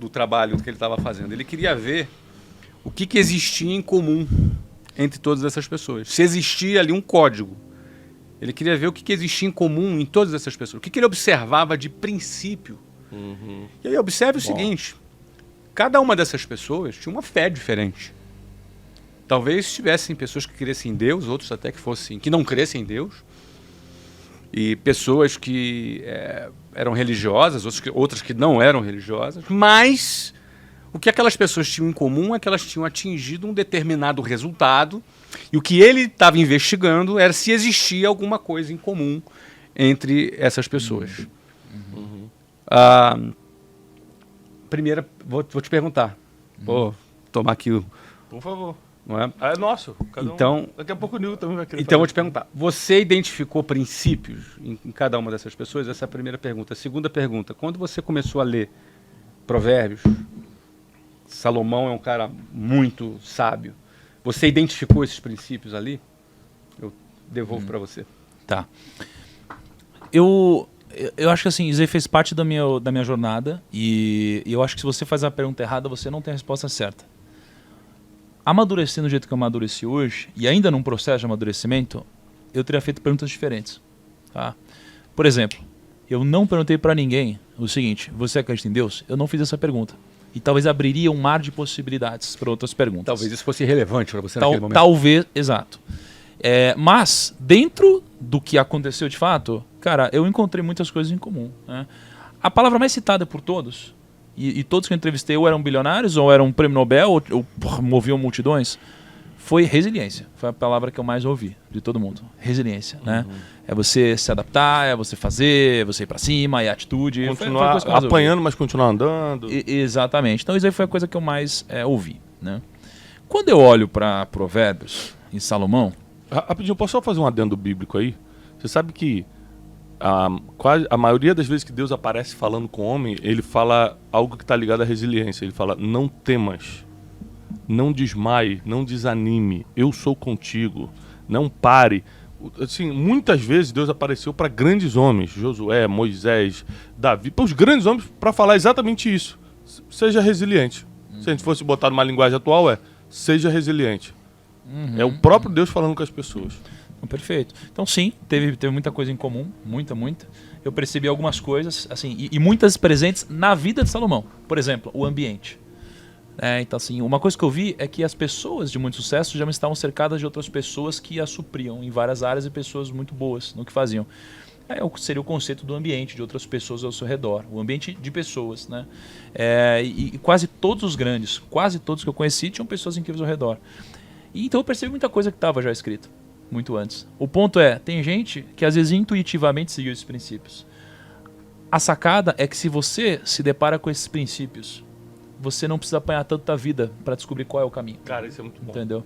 do trabalho que ele estava fazendo. Ele queria ver o que existia em comum entre todas essas pessoas. Se existia ali um código. Ele queria ver o que existia em comum em todas essas pessoas. O que ele observava de princípio. E aí observe o seguinte. Cada uma dessas pessoas tinha uma fé diferente. Talvez tivessem pessoas que crescem em Deus, outros até que não crescem em Deus. E pessoas que eram religiosas, outras que não eram religiosas. Mas o que aquelas pessoas tinham em comum é que elas tinham atingido um determinado resultado. E o que ele estava investigando era se existia alguma coisa em comum entre essas pessoas. Primeira, vou te perguntar. Vou tomar aqui o... Por favor. Não é? É nosso. Então, daqui a pouco o Nil também vai querer Então, eu vou falar. te perguntar. Você identificou princípios em cada uma dessas pessoas? Essa é a primeira pergunta. A segunda pergunta. Quando você começou a ler Provérbios, Salomão é um cara muito sábio. Você identificou esses princípios ali? Eu devolvo para você. Tá. Eu acho que assim, isso aí fez parte da minha jornada e eu acho que se você faz a pergunta errada, você não tem a resposta certa. Amadurecendo do jeito que eu amadureci hoje, e ainda num processo de amadurecimento, eu teria feito perguntas diferentes. Tá? Por exemplo, eu não perguntei para ninguém o seguinte: você acredita em Deus? Eu não fiz essa pergunta. E talvez abriria um mar de possibilidades para outras perguntas. Talvez isso fosse relevante para você naquele momento. Talvez, exato. Mas, dentro do que aconteceu de fato, cara, eu encontrei muitas coisas em comum. Né? A palavra mais citada por todos, e todos que eu entrevistei ou eram bilionários, ou eram prêmio Nobel, ou moviam multidões, foi resiliência. Foi a palavra que eu mais ouvi de todo mundo. Resiliência. Né? É você se adaptar, é você fazer, é você ir pra cima, é atitude. Continuar apanhando, mas continuar andando. Exatamente. Então isso aí foi a coisa que eu mais ouvi. Né? Quando eu olho para Provérbios, em Salomão... Rapidinho, posso só fazer um adendo bíblico aí? Você sabe que a maioria das vezes que Deus aparece falando com o homem, ele fala algo que está ligado à resiliência. Ele fala: não temas, não desmaie, não desanime, eu sou contigo, não pare. Assim, muitas vezes Deus apareceu para grandes homens, Josué, Moisés, Davi, para os grandes homens, para falar exatamente isso. Seja resiliente. Se a gente fosse botar numa linguagem atual, seja resiliente. É o próprio Deus falando com as pessoas. Perfeito. Então sim, teve muita coisa em comum, muita. Eu percebi algumas coisas, assim, e muitas presentes na vida de Salomão. Por exemplo, o ambiente. Então assim, uma coisa que eu vi é que as pessoas de muito sucesso já estavam cercadas de outras pessoas que as supriam em várias áreas e pessoas muito boas no que faziam. Seria o conceito do ambiente, de outras pessoas ao seu redor. O ambiente de pessoas, né? E quase todos os grandes, quase todos que eu conheci, tinham pessoas incríveis ao redor. E então eu percebi muita coisa que estava já escrito, muito antes. O ponto tem gente que às vezes intuitivamente seguiu esses princípios. A sacada é que se você se depara com esses princípios, você não precisa apanhar tanta vida para descobrir qual é o caminho. Cara, isso é muito bom. Entendeu?